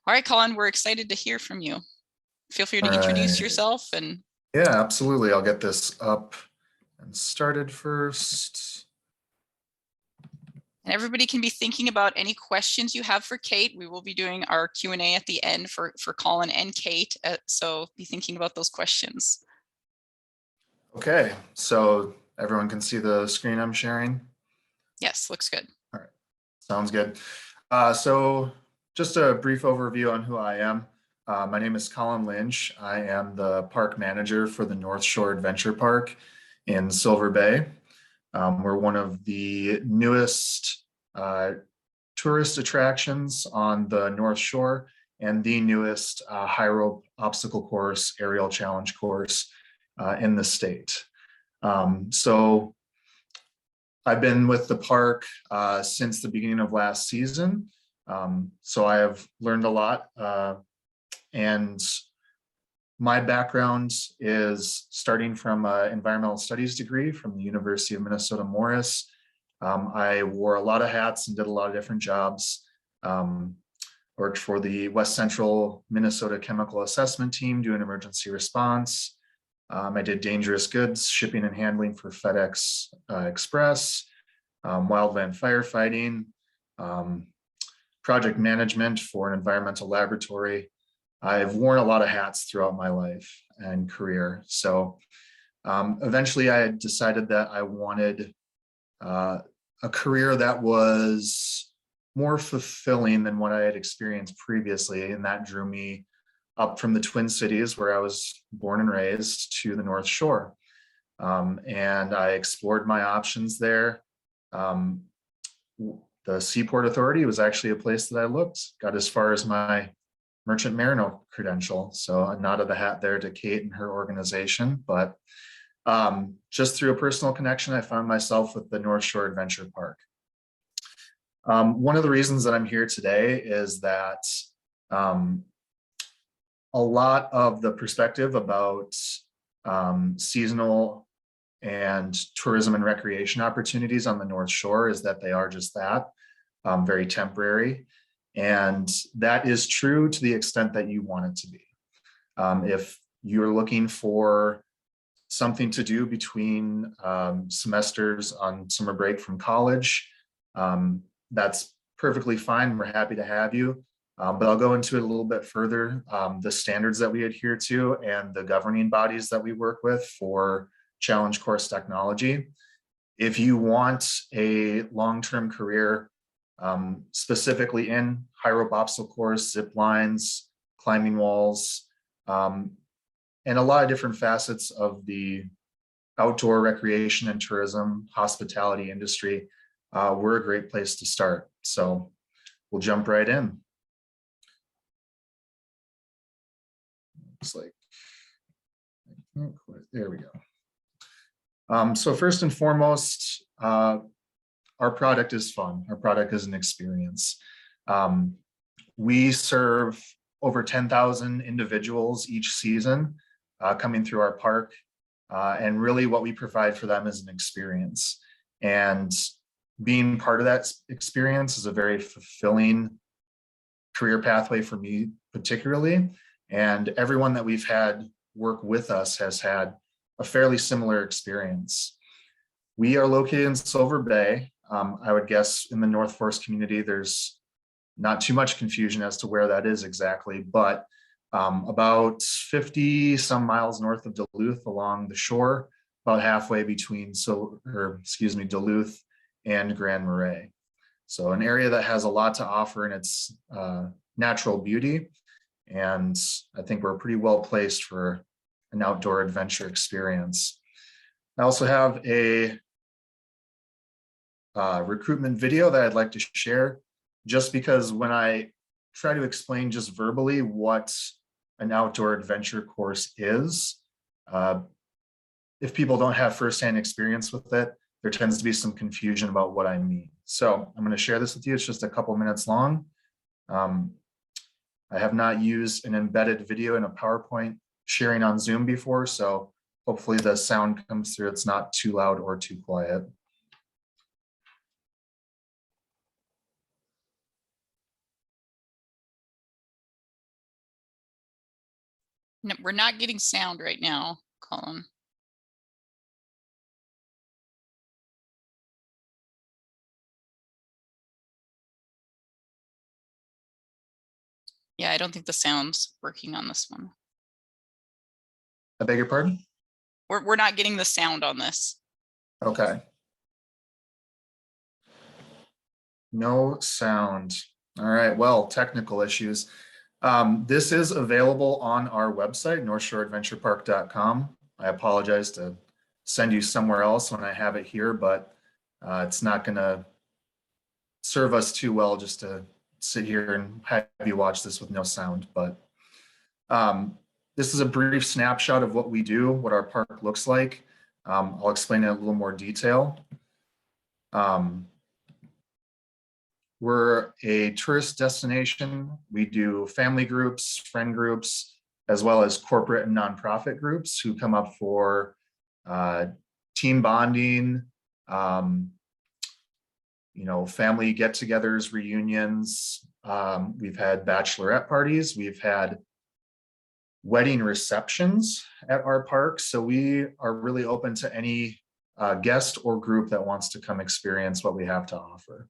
All right, Colin, we're excited to hear from you. Feel free to All introduce right. yourself and Yeah, absolutely. I'll get this up and started first. everybody can be thinking about any questions you have for Kate. We will be doing our Q&A at the end for Colin and Kate. So be thinking about those questions. Okay, so everyone can see the screen I'm sharing? Yes, looks good. All right, sounds good. So just a brief overview on who I am. My name is Colin Lynch. I am the park manager for the North Shore Adventure Park in Silver Bay. We're one of the newest tourist attractions on the North Shore and the newest high rope obstacle course, aerial challenge course in the state. So I've been with the park since the beginning of last season. So I have learned a lot, and my background is starting from an environmental studies degree from the University of Minnesota Morris. I wore a lot of hats and did a lot of different jobs. Worked for the West Central Minnesota Chemical Assessment Team doing emergency response. I did dangerous goods shipping and handling for FedEx Express, wildland firefighting, project management for an environmental laboratory. I've worn a lot of hats throughout my life and career. So eventually I decided that I wanted a career that was more fulfilling than what I had experienced previously. And that drew me up from the Twin Cities, where I was born and raised, to the North Shore. And I explored my options there. The Seaport Authority was actually a place that I looked, got as far as my Merchant Mariner credential. So a nod of the hat there to Kate and her organization. But just through a personal connection, I found myself with the North Shore Adventure Park. One of the reasons that I'm here today is that a lot of the perspective about seasonal and tourism and recreation opportunities on the North Shore is that they are just that, very temporary. And that is true to the extent that you want it to be. If you're looking for something to do between semesters on summer break from college, that's perfectly fine. We're happy to have you. But I'll go into it a little bit further. The standards that we adhere to and the governing bodies that we work with for challenge course technology. If you want a long-term career, specifically in high rope obstacle course, zip lines, climbing walls, and a lot of different facets of the outdoor recreation and tourism hospitality industry, we're a great place to start. So we'll jump right in. Looks like, there we go. So first and foremost, our product is fun. Our product is an experience. We serve over 10,000 individuals each season coming through our park. And really what we provide for them is an experience. And being part of that experience is a very fulfilling career pathway for me particularly. And everyone that we've had work with us has had a fairly similar experience. We are located in Silver Bay. I would guess in the NORTHFORCE community, there's not too much confusion as to where that is exactly, but about 50 some miles north of Duluth along the shore, about halfway between Duluth and Grand Marais. So an area that has a lot to offer in its natural beauty. And I think we're pretty well placed for an outdoor adventure experience. I also have a recruitment video that I'd like to share, just because when I try to explain just verbally what an outdoor adventure course is, if people don't have firsthand experience with it, there tends to be some confusion about what I mean. So I'm going to share this with you. It's just a couple minutes long. I have not used an embedded video in a PowerPoint sharing on Zoom before, so hopefully the sound comes through. It's not too loud or too quiet. We're not getting sound right now, Colin. Yeah, I don't think the sound's working on this one. I beg your pardon? We're not getting the sound on this. Okay. No sound. All right, well, technical issues. This is available on our website, northshoreadventurepark.com. I apologize to send you somewhere else when I have it here, but it's not gonna serve us too well just to sit here and have you watch this with no sound. But this is a brief snapshot of what we do, what our park looks like. I'll explain it in a little more detail. We're a tourist destination. We do family groups, friend groups, as well as corporate and nonprofit groups who come up for team bonding, family get-togethers, reunions. We've had bachelorette parties. We've had wedding receptions at our park. So we are really open to any guest or group that wants to come experience what we have to offer.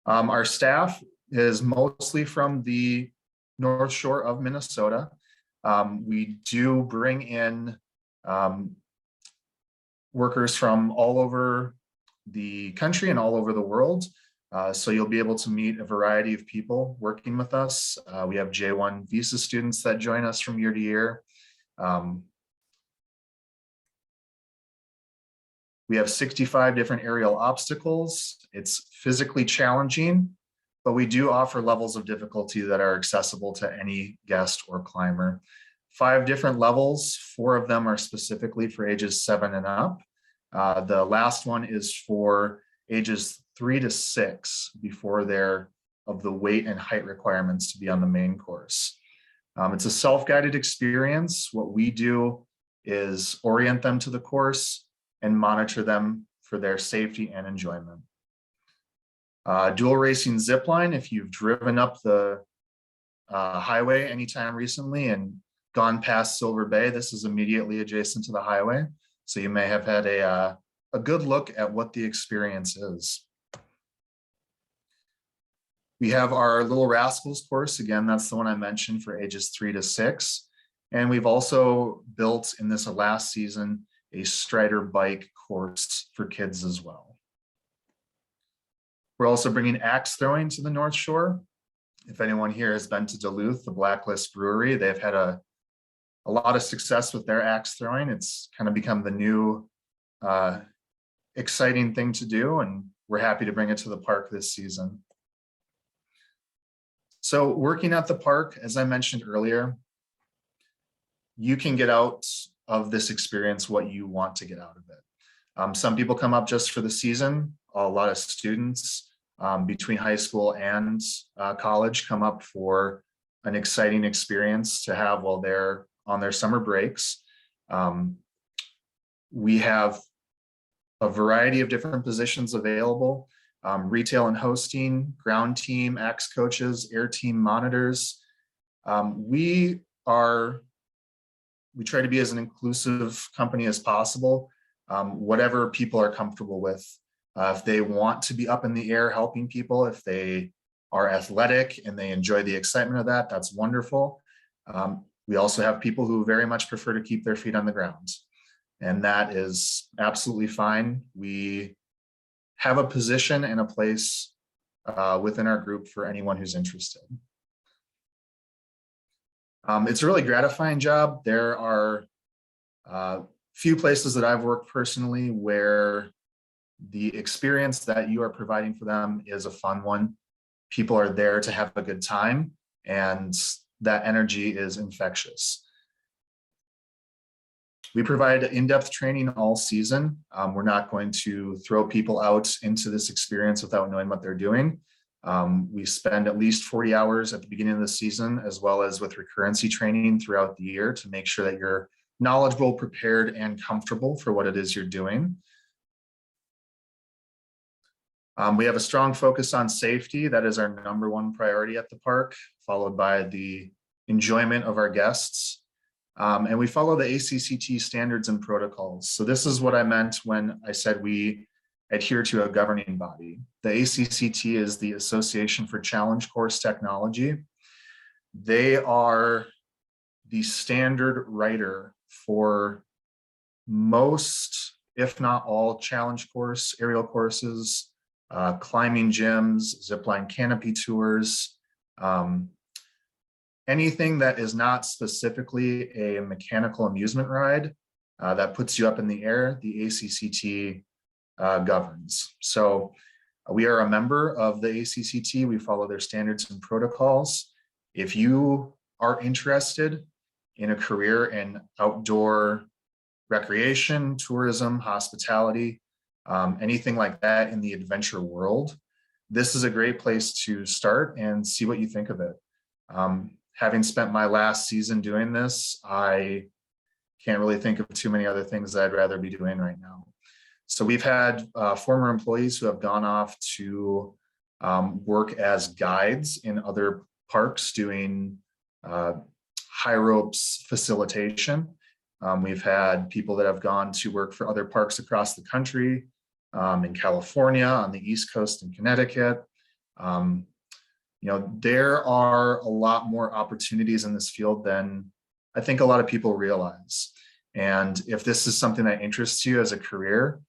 Our staff is mostly from the North Shore of Minnesota. We do bring in workers from all over the country and all over the world. So you'll be able to meet a variety of people working with us. We have J1 visa students that join us from year to year. We have 65 different aerial obstacles. It's physically challenging, but we do offer levels of difficulty that are accessible to any guest or climber. 5 different levels, 4 of them are specifically for ages 7 and up. The last one is for ages 3 to 6 before they're of the weight and height requirements to be on the main course. It's a self-guided experience. What we do is orient them to the course and monitor them for their safety and enjoyment. Dual racing zipline, if you've driven up the highway anytime recently and gone past Silver Bay, this is immediately adjacent to the highway. So you may have had a good look at what the experience is. We have our Little Rascals course. Again, that's the one I mentioned for ages 3 to 6. And we've also built in this last season a Strider bike course for kids as well. We're also bringing axe throwing to the North Shore. If anyone here has been to Duluth, the Blacklist Brewery, they've had a lot of success with their axe throwing. It's kind of become the new exciting thing to do, and we're happy to bring it to the park this season. So working at the park, as I mentioned earlier, you can get out of this experience what you want to get out of it. Some people come up just for the season. A lot of students between high school and college come up for an exciting experience to have while they're on their summer breaks. We have a variety of different positions available: retail and hosting, ground team, axe coaches, air team monitors. We try to be as an inclusive company as possible, whatever people are comfortable with. If they want to be up in the air helping people, if they are athletic and they enjoy the excitement of that, that's wonderful. We also have people who very much prefer to keep their feet on the ground, and that is absolutely fine. We have a position and a place within our group for anyone who's interested. It's a really gratifying job. There are few places that I've worked personally where the experience that you are providing for them is a fun one. People are there to have a good time, and that energy is infectious. We provide in-depth training all season. We're not going to throw people out into this experience without knowing what they're doing. We spend at least 40 hours at the beginning of the season, as well as with recurrency training throughout the year, to make sure that you're knowledgeable, prepared, and comfortable for what it is you're doing. We have a strong focus on safety. That is our #1 priority at the park, followed by the enjoyment of our guests. And we follow the ACCT standards and protocols. So this is what I meant when I said we adhere to a governing body. The ACCT is the Association for Challenge Course Technology. They are the standard writer for most, if not all, challenge course, aerial courses, climbing gyms, zipline canopy tours, anything that is not specifically a mechanical amusement ride that puts you up in the air, the ACCT governs. So we are a member of the ACCT. We follow their standards and protocols. If you are interested in a career in outdoor recreation, tourism, hospitality, anything like that in the adventure world, this is a great place to start and see what you think of it. Having spent my last season doing this, I can't really think of too many other things that I'd rather be doing right now. So we've had former employees who have gone off to work as guides in other parks doing high ropes facilitation. We've had people that have gone to work for other parks across the country, in California, on the East Coast in Connecticut. You know, there are a lot more opportunities in this field than I think a lot of people realize. And if this is something that interests you as a career,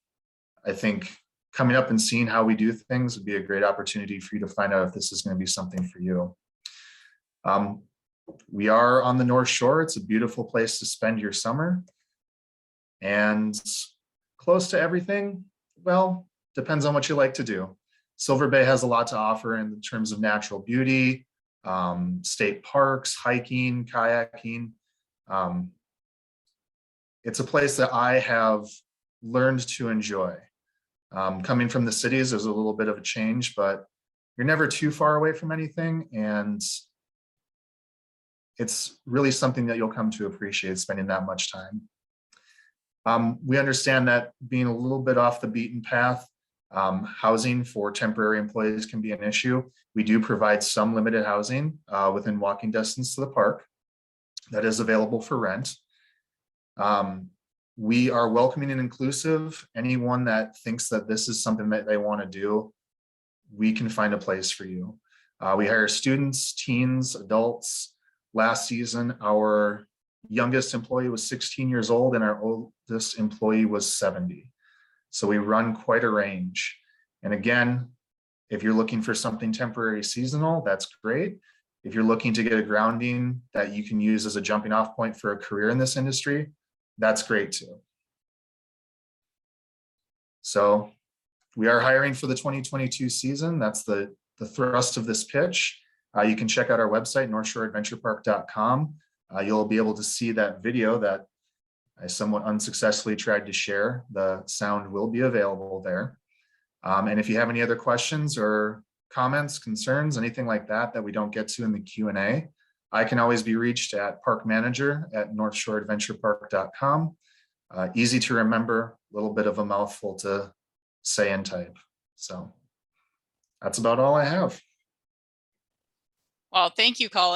I think coming up and seeing how we do things would be a great opportunity for you to find out if this is going to be something for you. We are on the North Shore. It's a beautiful place to spend your summer. And close to everything, well, depends on what you like to do. Silver Bay has a lot to offer in terms of natural beauty, state parks, hiking, kayaking. It's a place that I have learned to enjoy. Coming from the cities, there's a little bit of a change, but you're never too far away from anything. And it's really something that you'll come to appreciate spending that much time. We understand that being a little bit off the beaten path, housing for temporary employees can be an issue. We do provide some limited housing within walking distance to the park that is available for rent. We are welcoming and inclusive. Anyone that thinks that this is something that they want to do, we can find a place for you. We hire students, teens, adults. Last season, our youngest employee was 16 years old and our oldest employee was 70. So we run quite a range. And again, if you're looking for something temporary seasonal, that's great. If you're looking to get a grounding that you can use as a jumping off point for a career in this industry, that's great too. So we are hiring for the 2022 season. That's the thrust of this pitch. You can check out our website, northshoreadventurepark.com. You'll be able to see that video that I somewhat unsuccessfully tried to share. The sound will be available there. And if you have any other questions or comments, concerns, anything like that that we don't get to in the Q&A, I can always be reached at parkmanager@northshoreadventurepark.com. Easy to remember, a little bit of a mouthful to say and type. So that's about all I have. Well, thank you, Colin.